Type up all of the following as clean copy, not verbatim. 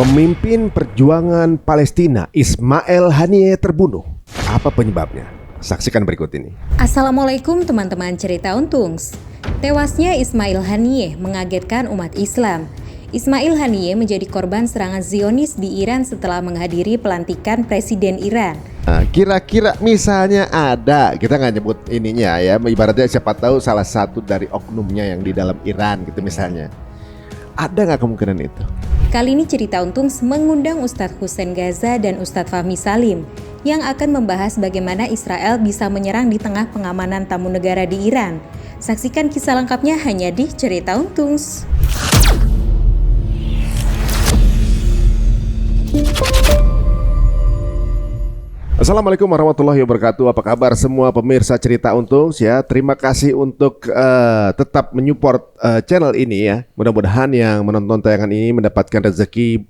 Pemimpin perjuangan Palestina Ismail Haniyeh terbunuh. Apa penyebabnya? Saksikan berikut ini. Assalamualaikum teman-teman cerita Untungs. Tewasnya Ismail Haniyeh mengagetkan umat Islam. Ismail Haniyeh menjadi korban serangan Zionis di Iran setelah menghadiri pelantikan Presiden Iran. Nah, kira-kira misalnya ada, kita nggak nyebut ininya ya, ibaratnya siapa tahu salah satu dari oknumnya yang di dalam Iran gitu misalnya. Ada nggak kemungkinan itu? Kali ini cerita Untungs mengundang Ustadz Hussein Gaza dan Ustadz Fahmi Salim yang akan membahas bagaimana Israel bisa menyerang di tengah pengamanan tamu negara di Iran. Saksikan kisah lengkapnya hanya di cerita Untungs. Assalamualaikum warahmatullahi wabarakatuh. Apa kabar semua pemirsa cerita Untungs ya? Terima kasih untuk tetap menyupport channel ini ya. Mudah-mudahan yang menonton tayangan ini mendapatkan rezeki,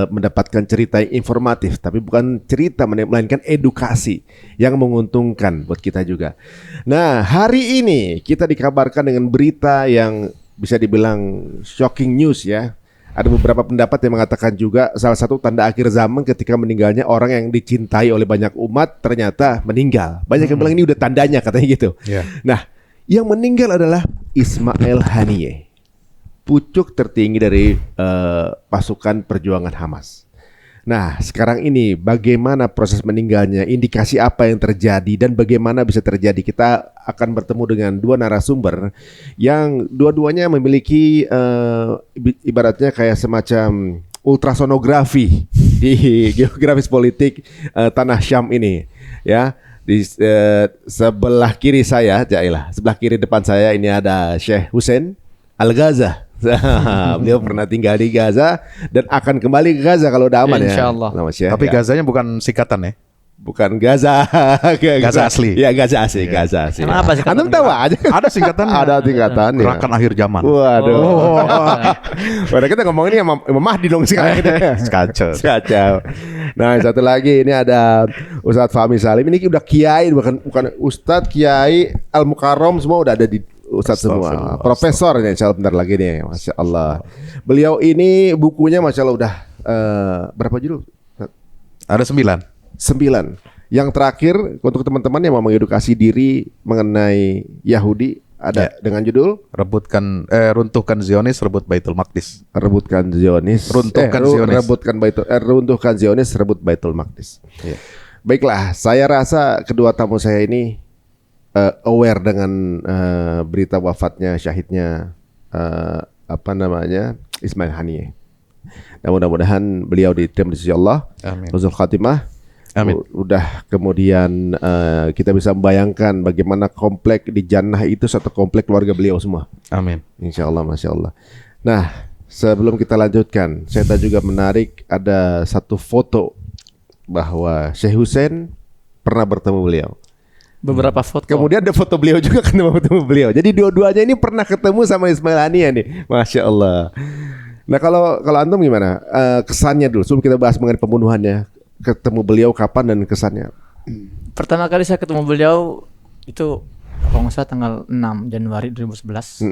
mendapatkan cerita yang informatif, tapi bukan cerita melainkan edukasi yang menguntungkan buat kita juga. Nah, hari ini kita dikabarkan dengan berita yang bisa dibilang shocking news ya. Ada beberapa pendapat yang mengatakan juga salah satu tanda akhir zaman ketika meninggalnya orang yang dicintai oleh banyak umat ternyata meninggal. Banyak yang bilang ini udah tandanya katanya gitu. Yeah. Nah, yang meninggal adalah Ismail Haniyeh, pucuk tertinggi dari pasukan perjuangan Hamas. Nah, sekarang ini bagaimana proses meninggalnya, indikasi apa yang terjadi dan bagaimana bisa terjadi. Kita akan bertemu dengan dua narasumber yang dua-duanya memiliki ibaratnya kayak semacam ultrasonografi di geografis politik tanah Syam ini, ya. Di sebelah kiri saya, jailah, sebelah kiri depan saya ini ada Syekh Hussein Al-Ghaza. Beliau pernah tinggal di Gaza dan akan kembali ke Gaza kalau udah aman ya. Insyaallah. Tapi Gazanya bukan singkatan ya? Bukan Gaza. Gaza asli. Ya Gaza asli, Gaza asli. Emang apa sih? Antum tahu aja. Ada singkatannya. Ada tingkatannya. Gerakan akhir zaman. Waduh. Padahal kita ngomong ini sama Imam Mahdi dong sekarang kita. Kacau. Kacau. Nah, satu lagi ini ada Ustadz Fahmi Salim. Ini udah kiai bukan Ustadz, kiai, Al-Mukarram semua udah ada di Ustadz semua, profesor nih, insya Allah bentar lagi nih, Masya Allah. Beliau ini bukunya Masya Allah udah berapa judul? Ada 9. Yang terakhir untuk teman-teman yang mau mengedukasi diri mengenai Yahudi ada dengan judul Runtuhkan Zionis, Rebut Baitul Maqdis. Runtuhkan Zionis, Rebut Baitul Maqdis. Yeah. Baiklah, saya rasa kedua tamu saya ini aware dengan berita wafatnya, syahidnya Ismail Haniyeh. Dan mudah-mudahan beliau diterima di sisi Allah. Amin. Husnul khatimah. Amin. Udah kemudian kita bisa membayangkan bagaimana komplek di Jannah itu satu komplek keluarga beliau semua. Amin. Insya Allah, Masya Allah. Nah, sebelum kita lanjutkan, saya juga menarik ada satu foto bahwa Syekh Hussein pernah bertemu beliau. Beberapa foto. Kemudian ada foto beliau juga ketemu beliau. Jadi dua-duanya ini pernah ketemu sama Ismail Haniyeh nih, Masya Allah. Nah kalau antum gimana? Kesannya dulu, sebelum kita bahas mengenai pembunuhannya. Ketemu beliau kapan dan kesannya? Pertama kali saya ketemu beliau itu kalau nggak salah tanggal 6 Januari 2011.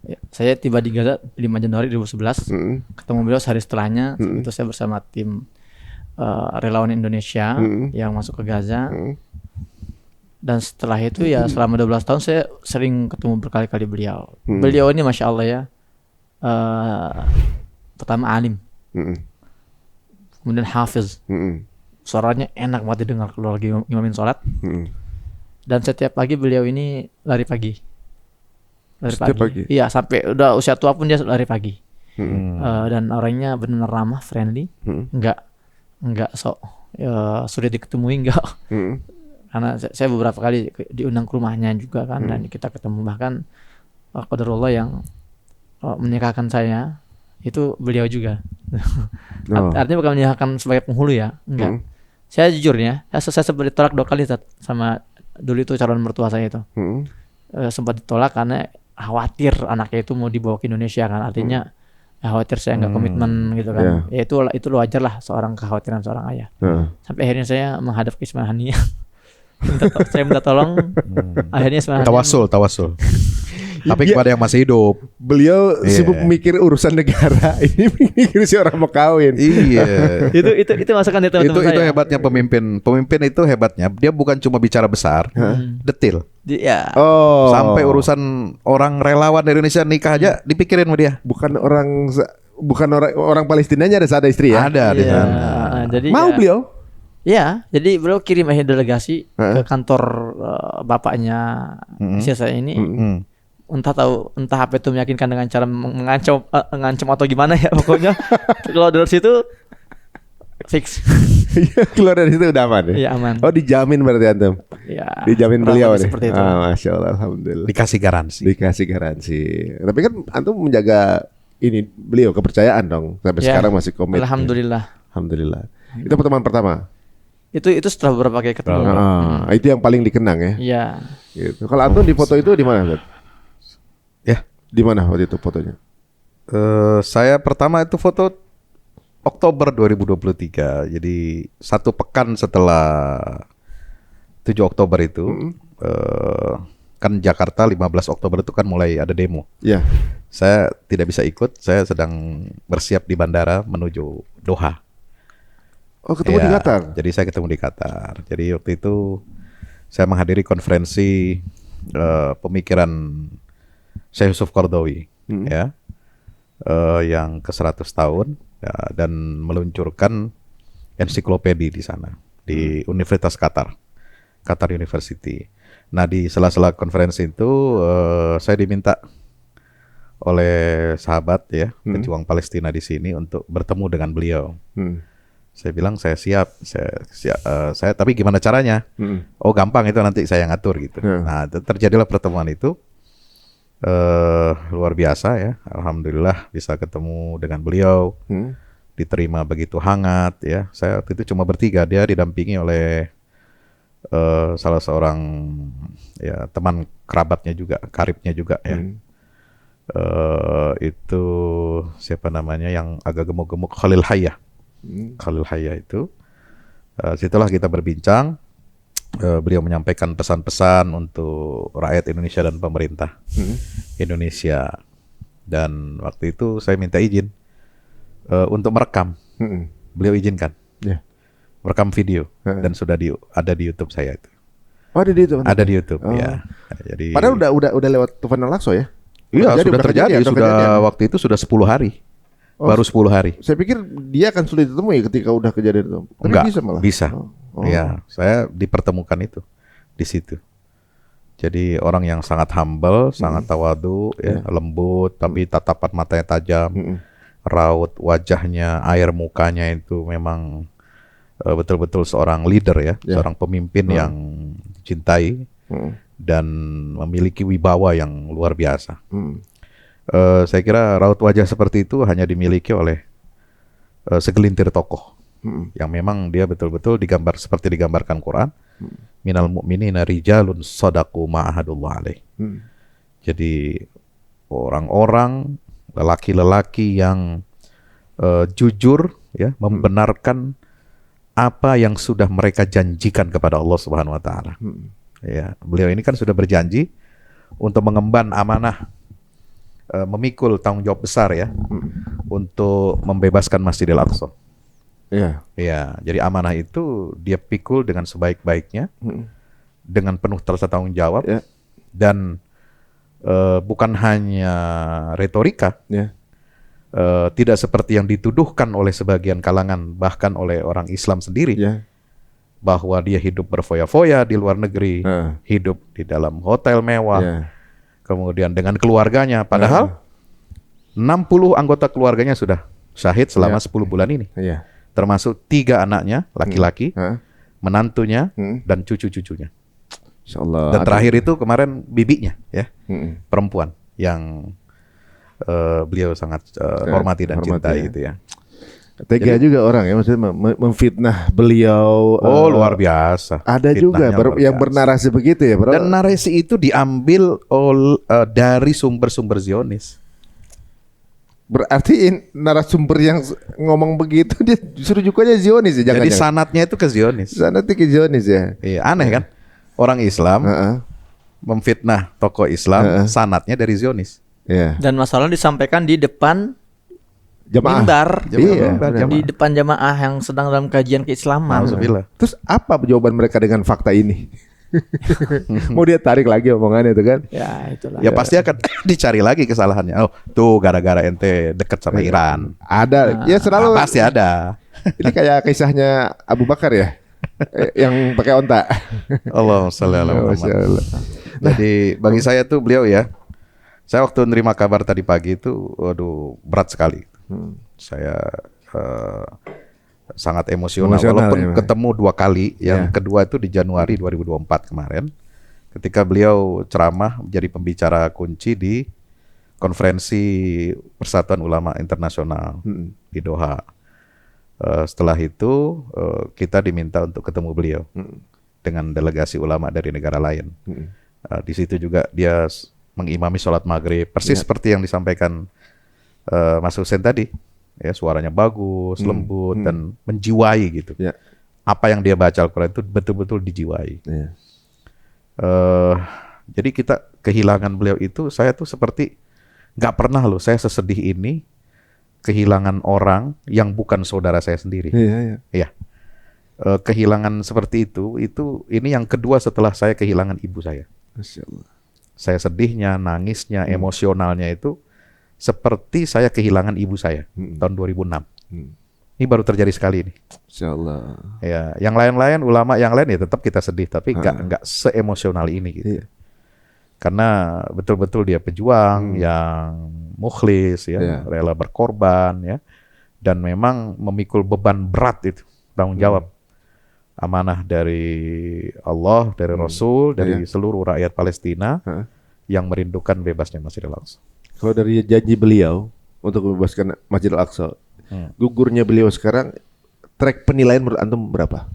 Ya, saya tiba di Gaza 5 Januari 2011. Ketemu beliau sehari setelahnya. Itu saya bersama tim relawan Indonesia yang masuk ke Gaza. Dan setelah itu ya selama 12 tahun saya sering ketemu berkali-kali beliau. Beliau ini Masya Allah ya, pertama alim, kemudian hafiz, suaranya enak banget didengar kalau lagi imamin sholat. Dan setiap pagi beliau ini lari pagi. Iya, sampai udah usia tua pun dia lari pagi. Dan orangnya benar ramah, friendly, enggak sok sulit diketemui, enggak. Karena saya beberapa kali diundang ke rumahnya juga kan, dan kita ketemu, bahkan qadarullah yang menikahkan saya itu beliau juga. Artinya bukan menikahkan sebagai penghulu ya, enggak. Saya jujur ya, saya sempat ditolak 2 kali sama dulu itu calon mertua saya itu. Sempat ditolak karena khawatir anaknya itu mau dibawa ke Indonesia kan, artinya khawatir saya nggak komitmen gitu kan. Ya itu wajar lah seorang kekhawatiran seorang ayah. Sampai akhirnya saya menghadap ke Ismail Haniyeh. Saya minta tolong. Akhirnya sebenarnya tawasul. Tapi Dia- kepada yang masih hidup. Beliau Iya. sibuk mikir urusan negara. Ini mikir si orang mau kawin. Iya. Itu masukan dari teman-teman itu saya. hebatnya pemimpin. Pemimpin itu hebatnya. Dia bukan cuma bicara besar, detil. Ya. Oh. Sampai urusan orang relawan dari Indonesia nikah aja dipikirin sama dia. bukan orang Palestinanya ada istri ya? Ada di Iya. sana. Jadi Mau ya, beliau? Ya, jadi beliau kirim aja delegasi Heeh. ke kantor bapaknya istri saya ini. Hmm. Entah apa itu meyakinkan dengan cara mengancam atau gimana ya pokoknya. Kalau dari situ fix. Keluar dari situ udah aman ya? Iya, aman. Oh dijamin berarti antum? Ya. Dijamin kurang beliau lebih nih? seperti itu. Masya Allah, Alhamdulillah. Dikasih garansi. Dikasih garansi. Tapi kan antum menjaga ini beliau kepercayaan dong. Sampai Ya, sekarang masih komit. Alhamdulillah. Alhamdulillah. Itu pertemuan pertama? Itu setelah beberapa kali ketemu. Itu yang paling dikenang ya? Iya. Gitu. Kalau antum di foto itu di mana? Bud? Ya. Di mana waktu itu fotonya? Saya pertama itu foto Oktober 2023. Jadi 1 pekan setelah 7 Oktober itu kan Jakarta 15 Oktober itu kan mulai ada demo. Ya. Saya tidak bisa ikut, saya sedang bersiap di bandara menuju Doha. Oh ketemu di Ya, Qatar? Jadi saya ketemu di Qatar. Jadi waktu itu saya menghadiri konferensi pemikiran Syekh Yusuf Qaradawi, ya, yang ke 100 tahun ya, dan meluncurkan ensiklopedi di sana di Universitas Qatar, Qatar University. Nah di sela-sela konferensi itu saya diminta oleh sahabat ya pejuang Palestina di sini untuk bertemu dengan beliau. Saya bilang saya siap, saya tapi gimana caranya? Oh gampang itu nanti saya ngatur gitu. Nah terjadilah pertemuan itu luar biasa ya. Alhamdulillah bisa ketemu dengan beliau, diterima begitu hangat ya. Saya waktu itu cuma bertiga, dia didampingi oleh salah seorang ya teman kerabatnya juga, karibnya juga ya. Itu siapa namanya yang agak gemuk-gemuk, Khalil Hayya. Khalil Hayya itu setelah kita berbincang, beliau menyampaikan pesan-pesan untuk rakyat Indonesia dan pemerintah Indonesia. Dan waktu itu saya minta izin untuk merekam. Beliau izinkan. Ya. Merekam video dan sudah ada di YouTube saya itu. Oh ada di itu? Ada di YouTube Oh. ya. Jadi Padahal udah lewat Tufan Al-Aqsa ya? iya sudah terjadi, udah sudah kejadian. waktu itu sudah 10 hari. Oh, Baru 10 hari. Saya pikir dia akan sulit ditemui ketika udah kejadian itu. Tapi Enggak, bisa malah. bisa. Oh. Ya, saya dipertemukan itu di situ. Jadi orang yang sangat humble, sangat tawadu, ya, lembut, tapi tatapan matanya tajam, raut wajahnya, air mukanya itu memang betul-betul seorang leader ya, seorang pemimpin yang dicintai dan memiliki wibawa yang luar biasa. Saya kira raut wajah seperti itu hanya dimiliki oleh segelintir tokoh yang memang dia betul-betul seperti digambarkan Quran. Minal mu'minina rijalun shadaqu ma'ahadullah alaih. Jadi orang-orang lelaki-lelaki yang jujur ya, membenarkan apa yang sudah mereka janjikan kepada Allah Subhanahu wa taala. Ya, beliau ini kan sudah berjanji untuk mengemban amanah, memikul tanggung jawab besar ya, untuk membebaskan Masjidil Aqsa. Iya. Ya, jadi amanah itu dia pikul dengan sebaik-baiknya, dengan penuh rasa tanggung jawab, dan bukan hanya retorika, tidak seperti yang dituduhkan oleh sebagian kalangan, bahkan oleh orang Islam sendiri, bahwa dia hidup berfoya-foya di luar negeri, hidup di dalam hotel mewah, kemudian dengan keluarganya, padahal 60 anggota keluarganya sudah syahid selama 10 bulan ini. Termasuk 3 anaknya laki-laki, menantunya, dan cucu-cucunya. Insyaallah. Dan terakhir itu kemarin bibinya, ya, perempuan yang beliau sangat hormati dan cintai gitu ya. Tega juga orang ya, maksudnya memfitnah beliau. Oh luar biasa. Ada juga yang bernarasi begitu ya, bro. Dan narasi itu diambil dari sumber-sumber Zionis. Berarti narasumber yang ngomong begitu dia justru juga Zionis ya, Jadi sanatnya itu ke Zionis. Sanatnya ke Zionis ya. Iya, aneh kan? Orang Islam memfitnah tokoh Islam, sanadnya dari Zionis. Iya. Dan masalah disampaikan di depan Jamaah. mimbar, Iya, di depan jamaah yang sedang dalam kajian keislaman. Alhamdulillah. Terus apa jawaban mereka dengan fakta ini? Mau dia tarik lagi omongannya itu kan? Ya itulah. Ya pasti akan dicari lagi kesalahannya. Oh, tuh gara-gara ente deket sama Iran. Ada, ya selalu. Pasti ada. Ini kayak kisahnya Abu Bakar ya, yang pakai onta. Allahumma sholli ala Masya Muhammad. Allah. Jadi bagi saya tuh beliau ya, saya waktu nerima kabar tadi pagi itu, waduh berat sekali. Saya sangat emosional walaupun ya, ketemu 2 kali. Yang kedua itu di Januari 2024 kemarin, ketika beliau ceramah menjadi pembicara kunci di konferensi Persatuan Ulama Internasional di Doha. Setelah itu kita diminta untuk ketemu beliau dengan delegasi ulama dari negara lain. Di situ juga dia mengimami sholat maghrib, persis seperti yang disampaikan Mas Hussein tadi. Ya, suaranya bagus, lembut dan menjiwai gitu. Ya. Apa yang dia baca Al-Quran itu betul-betul dijiwai. Ya. Jadi kita kehilangan beliau itu, saya tuh seperti nggak pernah loh saya sesedih ini kehilangan orang yang bukan saudara saya sendiri. Iya. Iya. Kehilangan seperti itu ini yang kedua setelah saya kehilangan ibu saya. Masya Allah. Saya sedihnya, nangisnya, emosionalnya itu seperti saya kehilangan ibu saya tahun 2006. Ini baru terjadi sekali ini. Masya Allah. Ya, yang lain-lain ulama yang lain ya tetap kita sedih, tapi nggak seemosional ini gitu. Iya. Karena betul-betul dia pejuang yang mukhlis ya, rela berkorban ya, dan memang memikul beban berat itu, tanggung jawab. Amanah dari Allah, dari Rasul, dari seluruh rakyat Palestina yang merindukan bebasnya Masjidil Aqsa. Kalau dari janji beliau untuk membebaskan Masjidil Aqsa, gugurnya beliau sekarang, track penilaian menurut antum berapa?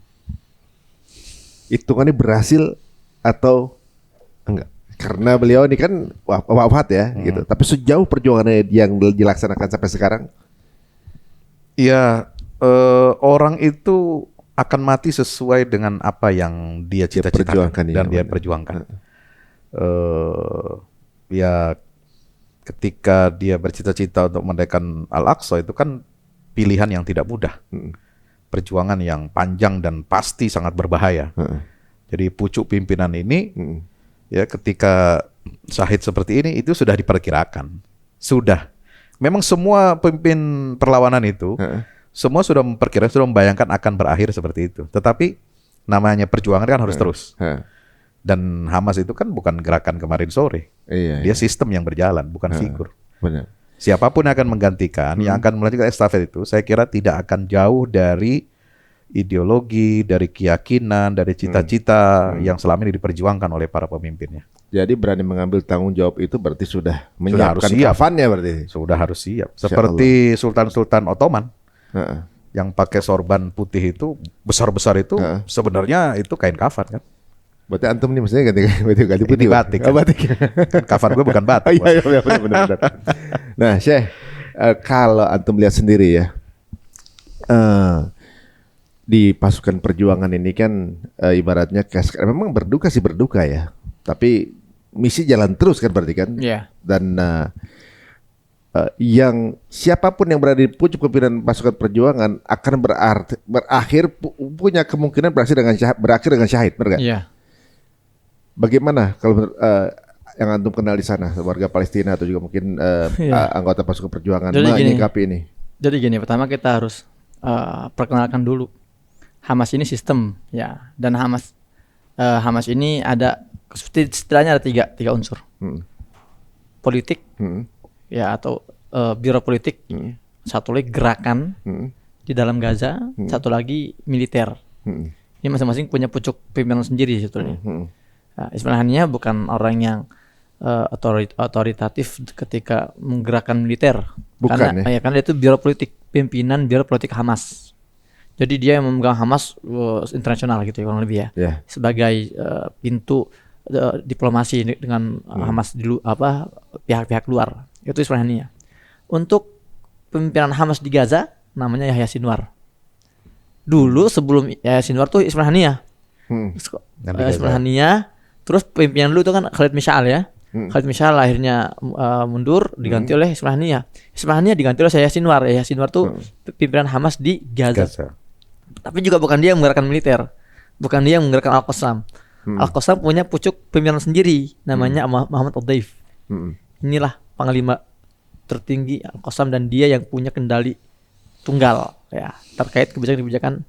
Hitungannya berhasil atau enggak? Karena beliau ini kan wafat ya, gitu. Tapi sejauh perjuangannya yang dilaksanakan sampai sekarang, ya orang itu akan mati sesuai dengan apa yang dia cita-citakan dan dia perjuangkan. Ya ketika dia bercita-cita untuk mendirikan Al-Aqsa itu kan pilihan yang tidak mudah, perjuangan yang panjang dan pasti sangat berbahaya. Jadi pucuk pimpinan ini, ya ketika syahid seperti ini itu sudah diperkirakan, sudah. Memang semua pemimpin perlawanan itu, semua sudah memperkirakan, sudah membayangkan akan berakhir seperti itu. Tetapi namanya perjuangan kan harus terus. Dan Hamas itu kan bukan gerakan kemarin sore. Dia sistem yang berjalan, bukan figur. Benar. Siapapun yang akan menggantikan, yang akan melanjutkan estafet itu, saya kira tidak akan jauh dari ideologi, dari keyakinan, dari cita-cita yang selama ini diperjuangkan oleh para pemimpinnya. Jadi berani mengambil tanggung jawab itu berarti sudah menyiapkan kafannya berarti. Sudah harus siap. Seperti Sultan-Sultan Ottoman yang pakai sorban putih itu, besar-besar itu, sebenarnya itu kain kafan kan. Berarti antum nih maksudnya ganti putih. Ini batik. Oh, batik. Kan kafan gue bukan batik. Iya, benar. Nah, Syekh, kalau antum lihat sendiri ya, di pasukan perjuangan ini kan ibaratnya memang berduka sih berduka ya, tapi misi jalan terus kan berarti kan. Iya. Dan yang siapapun yang berada di pucuk pimpinan pasukan perjuangan akan berakhir punya kemungkinan berakhir dengan syahid, benar nggak? Iya. Bagaimana kalau yang antum kenal di sana, warga Palestina atau juga mungkin anggota pasukan perjuangan menyikapi ini? Jadi gini, pertama kita harus perkenalkan dulu Hamas ini sistem ya, dan Hamas ini ada setidaknya ada tiga unsur, politik ya atau biro politik, satu lagi gerakan di dalam Gaza, satu lagi militer. Ini masing-masing punya pucuk pimpinan sendiri sebetulnya. Nah, Ismail Haniyah bukan orang yang otoritatif ketika menggerakkan militer. Bukan, karena dia itu biro politik, pimpinan biro politik Hamas. Jadi dia yang memegang Hamas internasional gitu ya kurang lebih ya. Sebagai pintu diplomasi dengan Hamas pihak-pihak luar. Itu Ismail Haniyah. Untuk pimpinan Hamas di Gaza namanya Yahya Sinwar. Dulu sebelum Yahya Sinwar tuh Ismail Haniyah. Ismail Haniyah Terus pimpinan dulu itu kan Khalid Mish'al ya. Khalid Mish'al akhirnya mundur diganti oleh Ismail Haniyah. Ismail Haniyah diganti oleh Yahya Sinwar. Yahya Sinwar tuh pimpinan Hamas di Gaza. Tapi juga bukan dia yang menggerakkan militer. Bukan dia yang menggerakkan Al-Qassam. Al-Qassam punya pucuk pimpinan sendiri namanya Muhammad Al-Daif. Inilah panglima tertinggi Al-Qassam dan dia yang punya kendali tunggal ya terkait kebijakan-kebijakan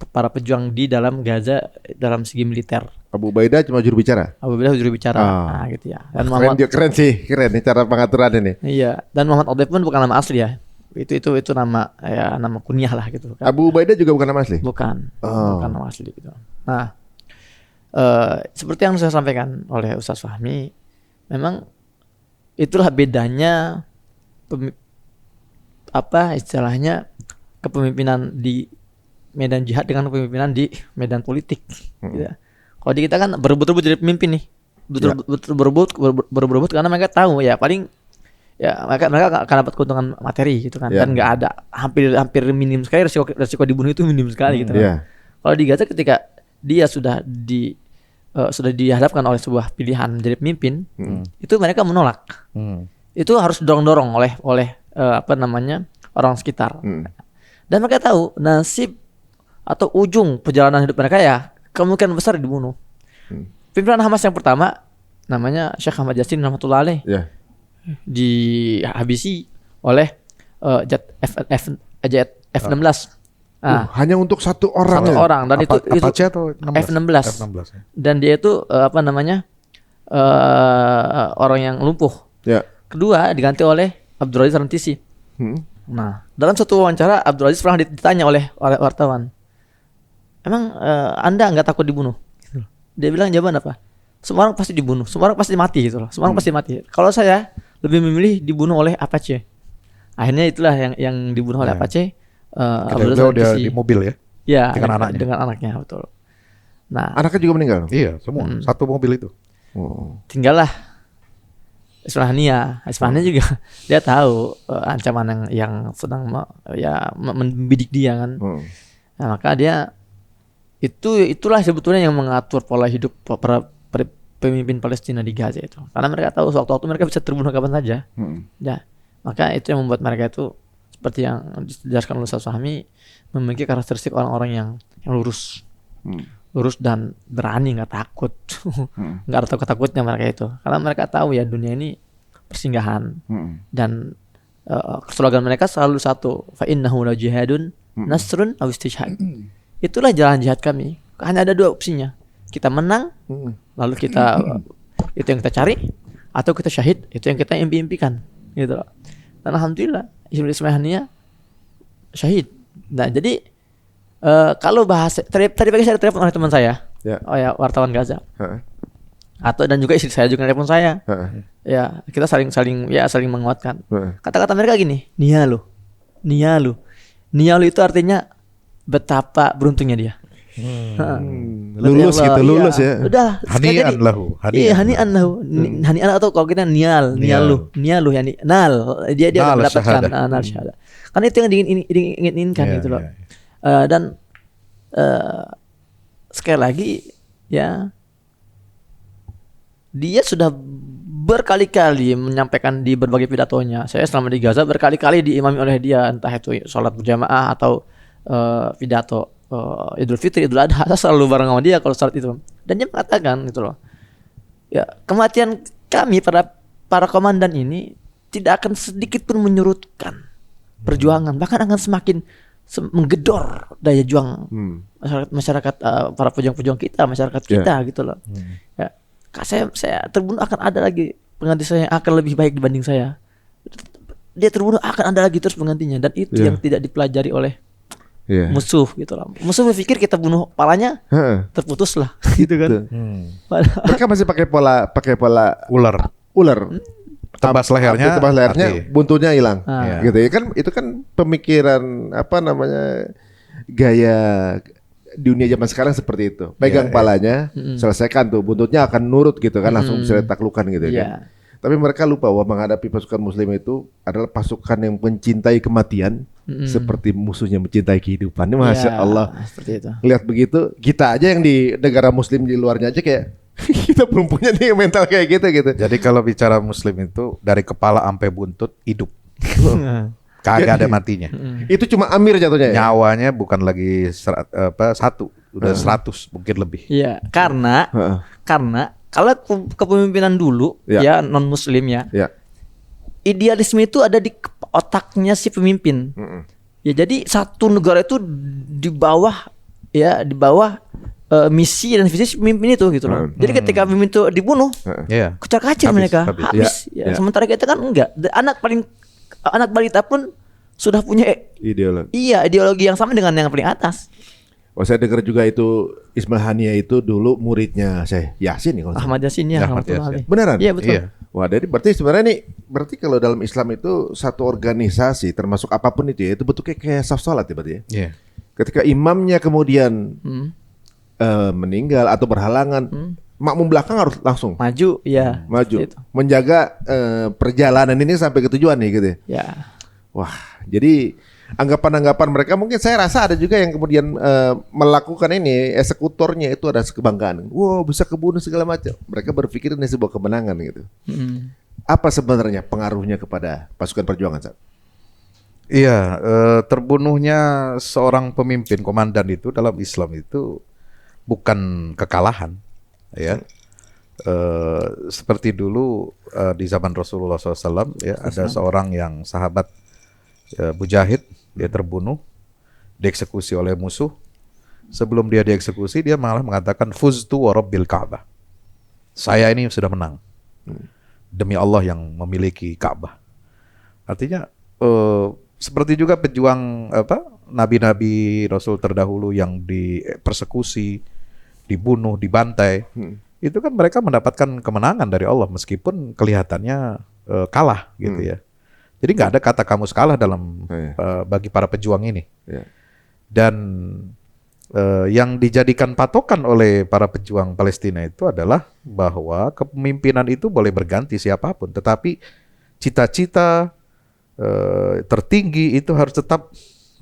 para pejuang di dalam Gaza dalam segi militer. Abu Ubaidah cuma juru bicara. Abu Ubaidah juru bicara, nah, gitu ya. Dan keren sih, keren nih cara pengaturan ini. Iya, dan Muhammad Al-Daif pun bukan nama asli ya. Itu nama ya nama kunyah lah gitu. Abu Ubaidah juga bukan nama asli. Bukan nama asli gitu. Nah, seperti yang saya sampaikan oleh Ustaz Fahmi, memang itulah bedanya istilahnya kepemimpinan di medan jihad dengan kepemimpinan di medan politik. Gitu. Kalau di kita kan berebut-rebut jadi pemimpin nih, berebut karena mereka tahu ya paling ya mereka akan dapat keuntungan materi gitu kan, dan nggak ada hampir minim sekali resiko dibunuh itu minim sekali gitu kan. Kalau di Gaza ketika dia sudah dihadapkan oleh sebuah pilihan menjadi pemimpin, itu mereka menolak. Itu harus dorong oleh orang sekitar. Dan mereka tahu nasib atau ujung perjalanan hidup mereka ya kemungkinan besar dibunuh. Pimpinan Hamas yang pertama namanya Syekh Ahmad Yassin rahmatullah alaih dihabisi oleh jet F-16. Hanya untuk satu orang. Dan itu Apache atau F-16. F-16 ya. Dan dia itu orang yang lumpuh. Kedua diganti oleh Abdul Aziz Rantisi. Nah, dalam satu wawancara Abdul Aziz pernah ditanya oleh wartawan, emang Anda nggak takut dibunuh? Gitu. Dia bilang jawaban apa? Semua orang pasti dibunuh, semua orang pasti mati gitu loh. Semua orang pasti mati. Kalau saya lebih memilih dibunuh oleh Apache. Akhirnya itulah yang dibunuh oleh Apache. Abdul Aziz dia Rantisi. di mobil ya? Ya, dengan anaknya betul. Nah, anaknya juga meninggal. Iya, semua satu mobil itu. Tinggallah Ismail Haniyah juga dia tahu ancaman yang sedang membidik dia kan. Nah, maka dia itulah sebetulnya yang mengatur pola hidup para pemimpin Palestina di Gaza itu. Karena mereka tahu sewaktu-waktu mereka bisa terbunuh kapan saja. Ya, maka itu yang membuat mereka itu seperti yang dijelaskan oleh Ustaz Fahmi, memiliki karakteristik orang-orang yang lurus. Lurus dan berani, nggak takut. Nggak ada takut-takutnya mereka itu. Karena mereka tahu ya dunia ini persinggahan. Dan slogan mereka selalu satu, fa innahu la jihadun nasrun aw istishhad. Itulah jalan jihad kami. Hanya ada dua opsinya. Kita menang, lalu kita itu yang kita cari, atau kita syahid, itu yang kita impikan gitu loh. Dan alhamdulillah Ismail Haniyah syahid. Nah, jadi kalau bahas tadi pagi saya telepon oleh teman saya, wartawan Gaza, dan juga istri saya juga telepon saya, ya kita saling menguatkan. Kata-kata mereka gini, niyalu itu artinya betapa beruntungnya dia. Lulus gitu, lulus ya. Udah. Hani'an lahu. Hani'an lahu. Hani'an atau kalau kita niyalu ya nal. Dia mendapatkan nal syahadah. Kan itu yang diinginkan gitu loh. Dan sekali lagi ya, dia sudah berkali-kali menyampaikan di berbagai pidatonya. Saya selama di Gaza berkali-kali diimami oleh dia, entah itu sholat berjamaah atau pidato Idul Fitri, Idul Adha, saya selalu bareng sama dia kalau saat itu. Dan dia mengatakan gitu loh, ya kematian kami para komandan ini tidak akan sedikit pun menyurutkan perjuangan, bahkan akan semakin menggedor daya juang masyarakat para pejuang-pejuang kita, masyarakat kita gitu loh. Ya, saya terbunuh akan ada lagi pengganti saya yang akan lebih baik dibanding saya. Dia terbunuh akan ada lagi terus penggantinya, dan itu yang tidak dipelajari oleh musuh gitu lah. Musuh berpikir kita bunuh kepalanya, terputus lah gitu kan. Mereka masih pakai pola ular. Tebas lehernya, buntutnya hilang. Gitu ya kan, itu kan pemikiran gaya dunia zaman sekarang seperti itu. Pegang palanya, selesaikan tuh, buntutnya akan nurut gitu kan, langsung bisa ditaklukan gitu kan. Tapi mereka lupa bahwa menghadapi pasukan muslim itu adalah pasukan yang mencintai kematian seperti musuhnya mencintai kehidupan. Ini Masya Allah. Seperti itu. Lihat begitu, kita aja yang di negara muslim di luarnya aja kayak Kita belum punya nih mental kayak gitu. Jadi kalau bicara muslim itu dari kepala sampai buntut hidup. Kagak ada matinya. Itu cuma Amir jatuhnya ya? Nyawanya bukan lagi satu, udah 100 mungkin lebih. Iya, karena Heeh. kalau kepemimpinan dulu Ya. ya non muslim ya, Ya. idealisme itu ada di otaknya si pemimpin. Ya jadi satu negara itu di bawah misi dan visi si pemimpin itu gitu loh. Jadi ketika pemimpin itu dibunuh, Iya. kucar-kacir Habis, mereka, habis. habis. Ya, ya. Sementara kita kan enggak. Anak balita pun sudah punya ideologi yang sama dengan yang paling atas. Oh, saya dengar juga itu Ismail Haniah itu dulu muridnya saya Yasin nih kalau nggak salah. Ahmad Yasin ya, Ahmad rahmatullahi Yasin. alaih. Beneran? Iya betul. Iya. Wah, jadi berarti sebenarnya nih, berarti kalau dalam Islam itu satu organisasi termasuk apapun itu ya, itu bentuknya kayak saf salat ya berarti ya. Iya. Ketika imamnya kemudian Hmm. meninggal atau berhalangan, makmum belakang harus langsung Maju, ya. maju, Itu. menjaga perjalanan ini sampai ke tujuan nih gitu ya. Ya. Wah, jadi anggapan-anggapan mereka mungkin saya rasa ada juga yang kemudian melakukan ini, eksekutornya itu ada kebanggaan. Wow, bisa kebunuh segala macam. Mereka berpikir ini sebuah kemenangan gitu. Hmm. Apa sebenarnya pengaruhnya kepada pasukan perjuangan saat? Iya, terbunuhnya seorang pemimpin komandan itu dalam Islam itu bukan kekalahan, ya. Seperti dulu di zaman Rasulullah SAW, ya ada seorang yang sahabat mujahid, dia terbunuh, dieksekusi oleh musuh. Sebelum dia dieksekusi, dia malah mengatakan fuztu wa rabbil Ka'bah. Saya ini sudah menang demi Allah yang memiliki Ka'bah. Artinya seperti juga pejuang nabi-nabi Rasul terdahulu yang dipersekusi, dibunuh, dibantai. Itu kan mereka mendapatkan kemenangan dari Allah meskipun kelihatannya kalah gitu ya. Jadi nggak ada kata kamus kalah dalam bagi para pejuang ini. Ya. Dan yang dijadikan patokan oleh para pejuang Palestina itu adalah bahwa kepemimpinan itu boleh berganti siapapun, tetapi cita-cita tertinggi itu harus tetap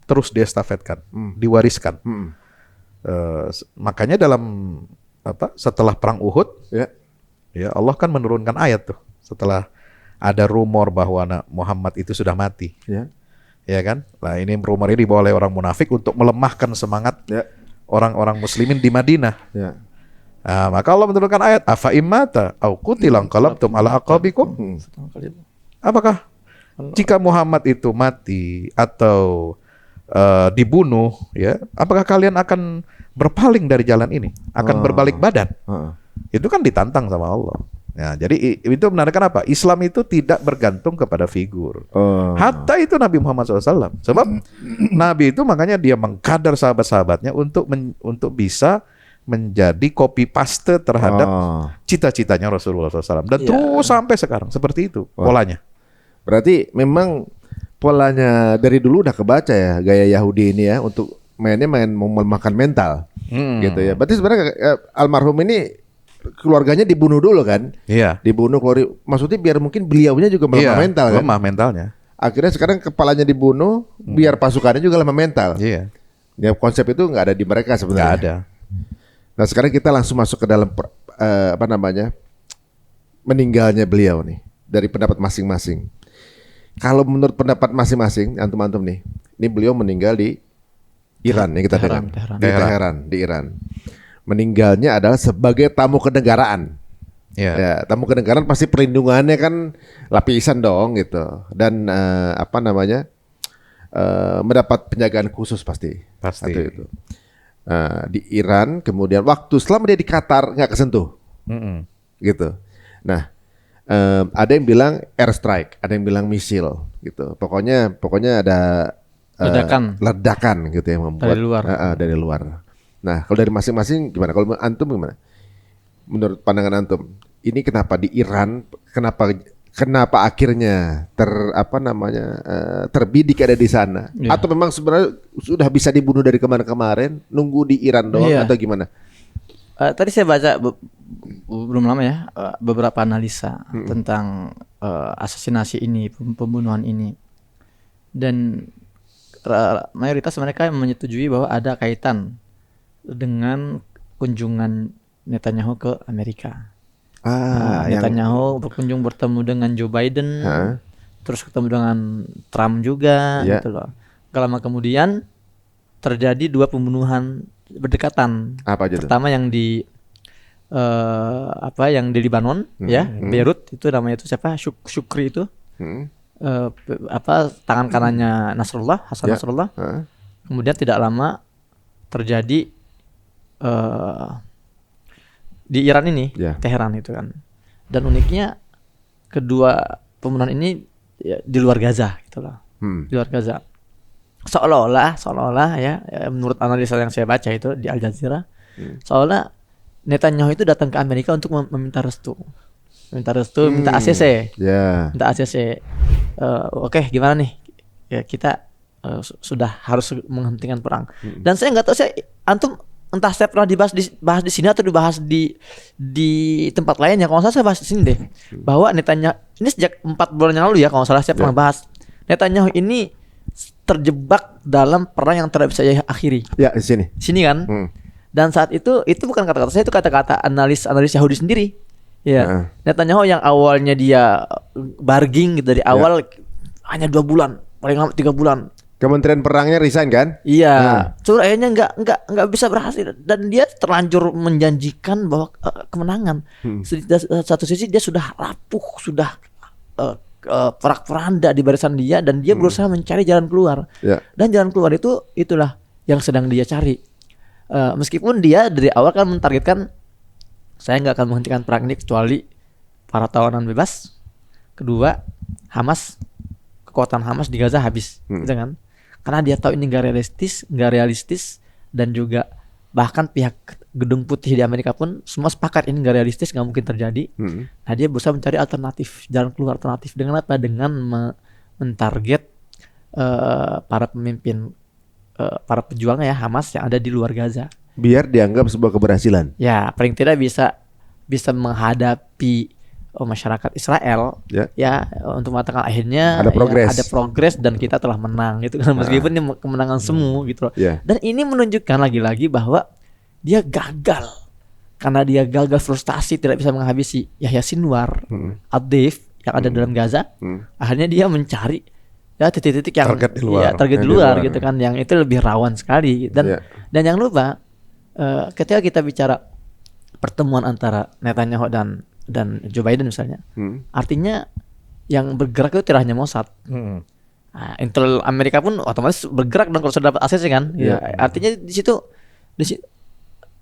terus diestafetkan, diwariskan. Makanya dalam setelah perang Uhud, ya Allah kan menurunkan ayat tuh setelah ada rumor bahwa Muhammad itu sudah mati. Ya kan? Nah, ini rumor ini dibawa oleh orang munafik untuk melemahkan semangat orang-orang muslimin di Madinah. Nah, maka Allah menurunkan ayat afa immata au qutilan qalabtum ala aqabikum. Apakah jika Muhammad itu mati atau dibunuh, ya, apakah kalian akan berpaling dari jalan ini? Akan berbalik badan? Itu kan ditantang sama Allah. Nah, jadi itu menandakan apa? Islam itu tidak bergantung kepada figur. Hatta itu Nabi Muhammad SAW. Sebab Nabi itu makanya dia mengkadar sahabat-sahabatnya untuk bisa menjadi copy paste terhadap cita-citanya Rasulullah SAW. Dan terus sampai sekarang seperti itu polanya. Berarti memang polanya dari dulu udah kebaca ya gaya Yahudi ini ya untuk main melemahkan mental gitu ya. Berarti sebenarnya almarhum ini keluarganya dibunuh dulu kan? Iya. Dibunuh maksudnya biar mungkin beliaunya juga melemah mental kan? Lemah mentalnya. Akhirnya sekarang kepalanya dibunuh biar pasukannya juga lemah mental. Iya. Ya konsep itu nggak ada di mereka sebenarnya. Nggak ada. Nah sekarang kita langsung masuk ke dalam meninggalnya beliau nih dari pendapat masing-masing. Kalau menurut pendapat masing-masing antum-antum nih, ini beliau meninggal di Iran yang kita dengar. Di Teheran, di Iran. Meninggalnya adalah sebagai tamu kenegaraan. Ya, tamu kenegaraan pasti perlindungannya kan lapisan dong gitu. Dan mendapat penjagaan khusus pasti. Pasti. Itu. Di Iran, kemudian waktu selama dia di Qatar nggak kesentuh, gitu. Nah, ada yang bilang airstrike, ada yang bilang misil, gitu. Pokoknya ada ledakan gitu yang membuat dari luar. Nah, kalau dari masing-masing gimana? Kalau antum gimana? Menurut pandangan antum, ini kenapa di Iran? Kenapa akhirnya terbidik ada di sana? Atau memang sebenarnya sudah bisa dibunuh dari kemarin, nunggu di Iran doang atau gimana? Tadi saya baca belum lama ya beberapa analisa tentang asasinasi ini, pembunuhan ini, dan mayoritas mereka menyetujui bahwa ada kaitan dengan kunjungan Netanyahu ke Amerika. Yang Netanyahu bertemu dengan Joe Biden, terus ketemu dengan Trump juga, gitu loh. Gak lama kemudian terjadi 2 pembunuhan berdekatan. apa aja tuh? Pertama yang di yang di Libanon, ya, Beirut itu namanya itu siapa? Syukri itu. Tangan kanannya Nasrullah, Hasan Nasrullah. Kemudian tidak lama terjadi di Iran ini, Teheran itu kan. Dan uniknya kedua pembunuhan ini ya, di luar Gaza gitu loh. Di luar Gaza. Seolah-olah ya, menurut analisa yang saya baca itu di Al Jazeera, seolah Netanyahu itu datang ke Amerika untuk meminta restu. Minta ACC. Minta ACC. Oke, gimana nih? Ya kita sudah harus menghentikan perang. Dan saya nggak tahu, antum entah saya pernah dibahas di sini atau dibahas di tempat lain ya. Kalau nggak salah saya bahas di sini deh, bahwa Netanyahu ini sejak 4 bulan yang lalu ya, kalau nggak salah saya pernah bahas, Netanyahu ini terjebak dalam perang yang tidak bisa akhiri. Ya, di sini kan. Dan saat itu bukan kata-kata saya, itu kata-kata analis Yahudi sendiri. Ya, Netanyahu yang awalnya dia barging gitu dari awal, hanya 2 bulan, paling lama 3 bulan. Kementerian Perangnya resign kan? Iya, cuma akhirnya nggak bisa berhasil, dan dia terlanjur menjanjikan bahwa kemenangan. Satu sisi dia sudah rapuh, sudah porak-poranda di barisan dia, dan dia berusaha mencari jalan keluar. Dan jalan keluar itulah yang sedang dia cari. Meskipun dia dari awal kan mentargetkan, saya nggak akan menghentikan perang ini kecuali para tawanan bebas. Kedua, kekuatan Hamas di Gaza habis, gitu kan? Karena dia tahu ini nggak realistis, dan juga bahkan pihak Gedung Putih di Amerika pun semua sepakat ini nggak realistis, nggak mungkin terjadi. Nah, dia berusaha mencari alternatif, jalan keluar alternatif. Dengan apa? Dengan mentarget para pemimpin, para pejuang ya Hamas yang ada di luar Gaza. Biar dianggap sebuah keberhasilan. Ya, paling tidak bisa menghadapi masyarakat Israel ya, untuk mengatakan akhirnya ada progres dan kita telah menang gitu kan, meskipun ini kemenangan semu gitu loh. Dan ini menunjukkan lagi-lagi bahwa dia gagal, karena dia gagal frustasi, tidak bisa menghabisi Yahya Sinwar, Ad-Deif yang ada dalam Gaza. Akhirnya dia mencari ya titik-titik yang target di luar gitu kan, yang itu lebih rawan sekali. Dan jangan lupa, ketika kita bicara pertemuan antara Netanyahu dan Joe Biden misalnya, artinya yang bergerak itu tidak hanya Mossad. Nah, Intel Amerika pun otomatis bergerak dong kalau sudah dapat ACC kan. Artinya di situ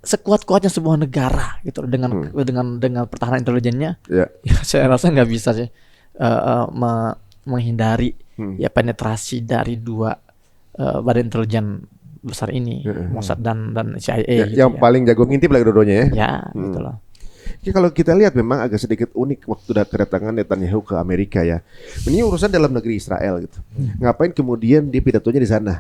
sekuat-kuatnya sebuah negara gitu, dengan pertahanan intelijennya. Ya, saya rasa nggak bisa sih menghindari ya penetrasi dari 2 badan intelijen besar ini, Mossad dan CIA. Yang paling jago ngintip lagi dua-duanya ya. Ya, gitu loh. Ya, kalau kita lihat memang agak sedikit unik waktu kedatangan Netanyahu ke Amerika ya. Ini urusan dalam negeri Israel gitu. Ngapain kemudian dia pidatonya di sana?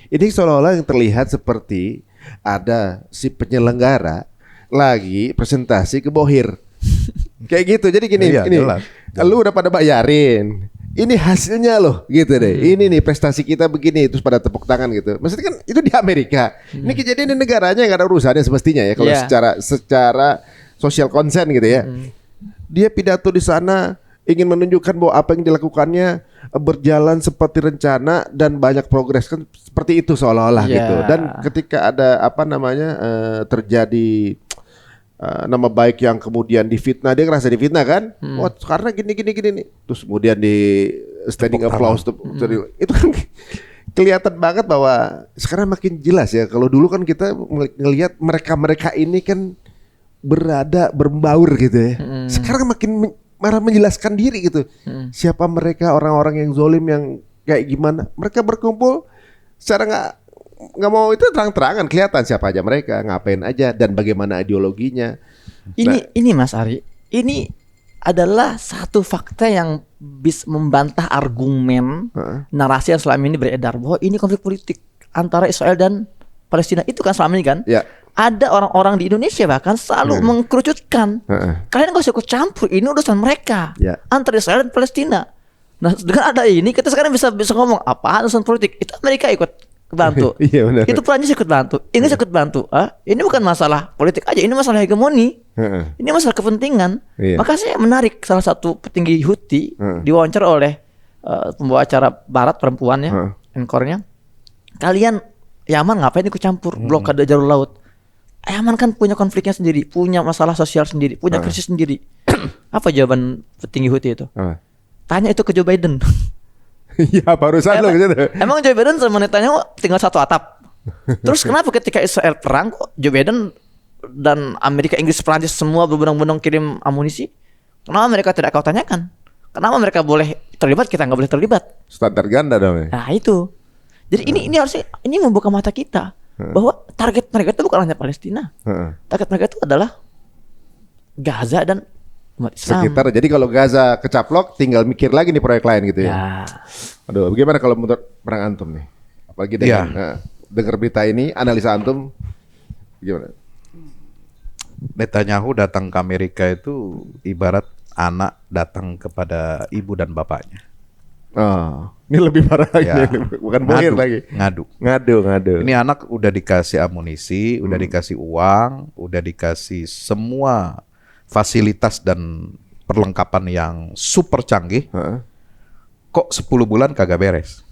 Ini seolah-olah yang terlihat seperti ada si penyelenggara lagi presentasi ke Bohir. Kayak gitu. Jadi gini, jelas. Lu udah pada bayarin. Ini hasilnya loh, gitu deh. Ini nih prestasi kita begini, terus pada tepuk tangan gitu. Maksudnya kan itu di Amerika. Ini kejadian di negaranya nggak ada urusannya semestinya ya. Kalau secara social consent gitu ya. Dia pidato di sana ingin menunjukkan bahwa apa yang dilakukannya berjalan seperti rencana dan banyak progres, kan seperti itu seolah-olah gitu. Dan ketika ada terjadi nama baik yang kemudian difitnah, dia ngerasa difitnah kan? Wah, karena gini nih. Terus kemudian di standing applause itu kan kelihatan banget bahwa sekarang makin jelas ya. Kalau dulu kan kita ngelihat mereka ini kan berbaur gitu ya. Sekarang makin marah menjelaskan diri gitu. Siapa mereka, orang-orang yang zolim yang kayak gimana? Mereka berkumpul secara nggak mau, itu terang-terangan kelihatan siapa aja mereka, ngapain aja, dan bagaimana ideologinya. Ini Mas Ari, ini adalah satu fakta yang bisa membantah argumen narasi yang selama ini beredar bahwa ini konflik politik antara Israel dan Palestina. Itu kan selama ini kan. Ada orang-orang di Indonesia bahkan selalu mengkerucutkan. Kalian gak usah ikut campur, ini urusan mereka antara Israel dan Palestina. Nah, dengan ada ini kita sekarang bisa ngomong apaan urusan politik. Itu Amerika ikut bantu. Iya, benar. Itu Prancis ikut bantu, Inggris ikut bantu. Ini bukan masalah politik aja, ini masalah hegemoni. Heeh. Ini masalah kepentingan. Iya. Maka saya menarik salah satu petinggi Houthi diwawancara oleh pembawa acara Barat perempuannya, anchornya. Kalian Yaman ngapain ikut campur blokade jalur laut? Yaman kan punya konfliknya sendiri, punya masalah sosial sendiri, punya krisis sendiri. Apa jawaban petinggi Houthi itu? Tanya itu ke Joe Biden. Iya, barusan lo gitu. Emang Joe Biden sama Netanyahu tinggal satu atap. Terus kenapa ketika Israel perang kok Joe Biden dan Amerika, Inggris, Prancis semua berbondong-bondong kirim amunisi? Kenapa mereka tidak kau tanyakan? Kenapa mereka boleh terlibat, kita nggak boleh terlibat? Standar ganda dong. Nah itu. Jadi ini harusnya ini membuka mata kita bahwa target mereka itu bukan hanya Palestina. Target mereka itu adalah Gaza dan umat Islam. Sekitar. Jadi kalau Gaza kecaplok, tinggal mikir lagi nih proyek lain gitu ya. Ya. Aduh, bagaimana kalau menurut perang antum nih? Apalagi dengan dengar berita ini, analisa antum gimana? Netanyahu datang ke Amerika itu ibarat anak datang kepada ibu dan bapaknya. Oh, ini lebih parah lagi, Ya. bukan bohir lagi. Ngadu. Ngadu. Ini anak udah dikasih amunisi, udah dikasih uang, udah dikasih semua fasilitas dan perlengkapan yang super canggih. Kok 10 bulan kagak beres?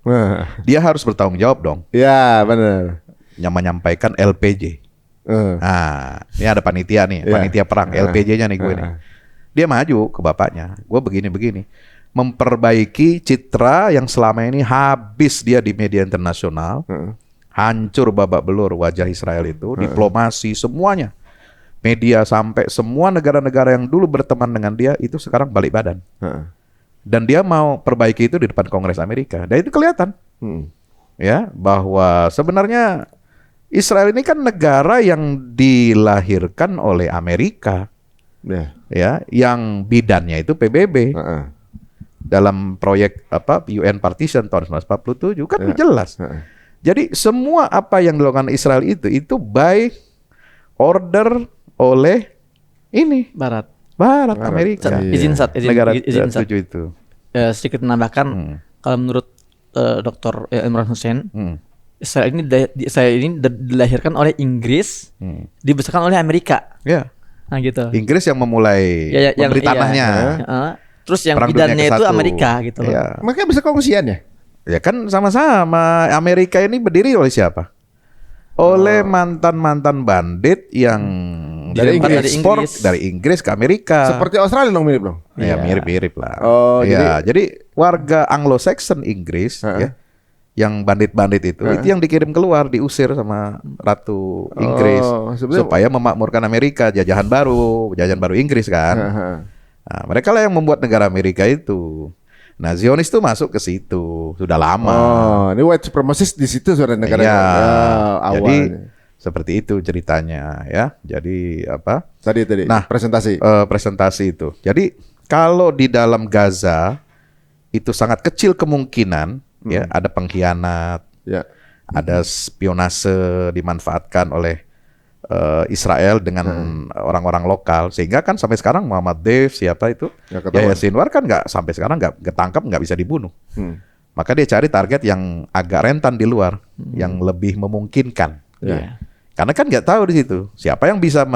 Nah, Dia harus bertanggung jawab dong. ya benar. Yang menyampaikan LPJ. Nah, ini ada panitia nih, panitia perang, LPJ-nya nih gue nih. Dia maju ke bapaknya, gue begini-begini. Memperbaiki citra yang selama ini habis dia di media internasional. Hancur babak belur wajah Israel itu, diplomasi semuanya. Media sampai semua negara-negara yang dulu berteman dengan dia itu sekarang balik badan. Dan dia mau perbaiki itu di depan Kongres Amerika. Dan itu kelihatan. Ya, bahwa sebenarnya Israel ini kan negara yang dilahirkan oleh Amerika. Ya, yang bidannya itu PBB. Dalam proyek UN Partition tahun 1947 kan jelas. Jadi semua apa yang dilakukan Israel itu by order oleh ini Barat. Amerika. Izin Negara izin sat. 7 itu. Sedikit menambahkan, kalau menurut Dr. Imran Hussein, Israel ini dilahirkan oleh Inggris, dibesarkan oleh Amerika. Ya. Nah gitu. Inggris yang memulai memberi tanahnya. Terus yang Perang Dunia bidannya itu ke-1. Amerika gitu loh. Ya. Makanya bisa kongsian ya? Ya kan sama-sama. Amerika ini berdiri oleh siapa? Oleh mantan-mantan bandit yang Dari diekspor Inggris. dari Inggris ke Amerika. Seperti Australia dong, mirip dong. Ya mirip-mirip lah. Oh, ya, jadi warga Anglo-Saxon Inggris ya, yang bandit-bandit itu yang dikirim keluar, diusir sama Ratu Inggris sebenarnya supaya memakmurkan Amerika, jajahan baru Inggris kan. Nah, mereka lah yang membuat negara Amerika itu. Nah, Zionis itu masuk ke situ sudah lama. Oh, ini white supremacist di situ suara negara. Iya. Awalnya. Jadi seperti itu ceritanya ya. Jadi apa? Tadi. Nah, presentasi. Presentasi itu. Jadi kalau di dalam Gaza itu sangat kecil kemungkinan ya ada pengkhianat, Ya. ada spionase dimanfaatkan oleh Israel dengan orang-orang lokal, sehingga kan sampai sekarang Muhammad Deif siapa itu Nggak ketahuan. Yahya Sinwar kan nggak sampai sekarang nggak ketangkap, nggak bisa dibunuh. Maka dia cari target yang agak rentan di luar, yang lebih memungkinkan. Iya. Karena kan nggak tahu di situ siapa yang bisa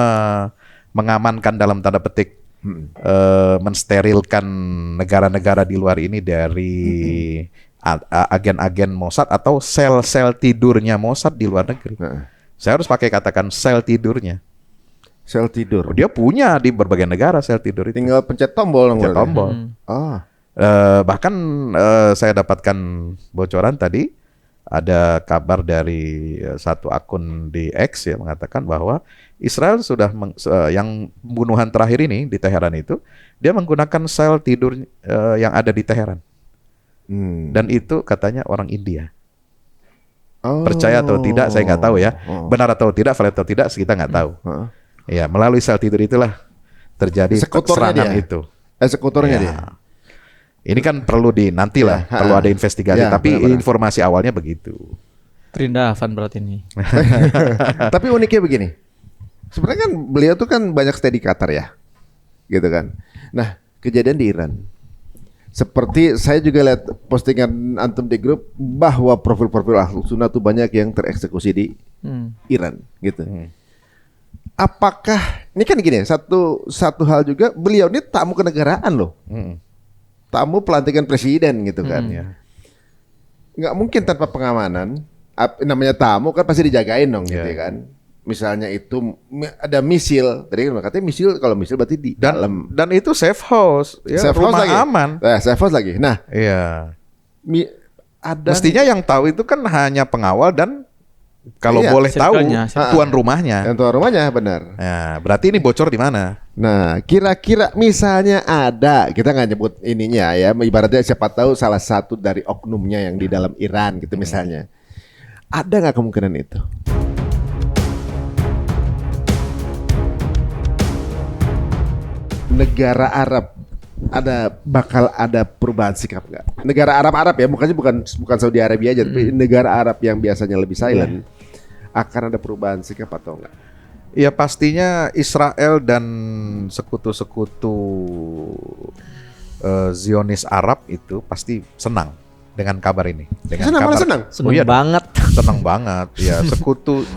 mengamankan dalam tanda petik, mensterilkan negara-negara di luar ini dari agen-agen Mossad atau sel-sel tidurnya Mossad di luar negeri. Saya harus pakai katakan sel tidurnya. Sel tidur. Dia punya di berbagai negara sel tidur itu. Tinggal pencet tombol dong. Pencet berarti. tombol. Ah. Bahkan saya dapatkan bocoran tadi, ada kabar dari satu akun di X ya mengatakan bahwa Israel sudah yang pembunuhan terakhir ini di Teheran itu, dia menggunakan sel tidur yang ada di Teheran. Dan itu katanya orang India. Oh. Percaya atau tidak saya nggak tahu ya. Benar atau tidak, valid atau tidak kita nggak tahu. Ya, melalui sel tidur itulah terjadi Sekutornya serangan dia? itu. Sekutornya Ya. dia. Ini kan perlu nantilah perlu ada investigasi, Ya, tapi benar-benar. informasi awalnya begitu. Perindahan berarti ini. Tapi uniknya begini. Sebenarnya kan beliau tuh kan banyak stay di Qatar ya. Gitu kan. Nah, kejadian di Iran. Seperti saya juga lihat postingan antum di grup bahwa profil-profil Ahlus Sunnah tuh banyak yang tereksekusi di Iran gitu. Apakah ini kan gini, satu hal juga, beliau ini tamu kenegaraan loh. Tamu pelantikan presiden gitu kan. Nggak mungkin tanpa pengamanan. Namanya tamu kan pasti dijagain dong gitu kan. Misalnya itu ada misil, tadi kan katanya misil, kalau misil berarti di dalam. Dan itu safe house, ya, Safe rumah house lagi. aman. Safe house lagi. Nah, Iya. ada Mestinya yang tahu itu kan hanya pengawal dan kalau Iya, boleh tahu circle-nya, tuan rumahnya. yang tuan rumahnya benar. Nah, berarti ini bocor di mana? Nah, kira-kira misalnya ada, kita nggak nyebut ininya ya, ibaratnya siapa tahu salah satu dari oknumnya yang di dalam Iran gitu misalnya. Ada nggak kemungkinan itu? Negara Arab bakal ada perubahan sikap nggak? Negara Arab ya, bukan Saudi Arabia aja, tapi negara Arab yang biasanya lebih silent akan ada perubahan sikap atau enggak? Ya pastinya Israel dan sekutu-sekutu Zionis Arab itu pasti senang dengan kabar ini. Dengan Senang, malah kabar senang. Seneng iya dong. banget. Senang banget. Ya, sekutu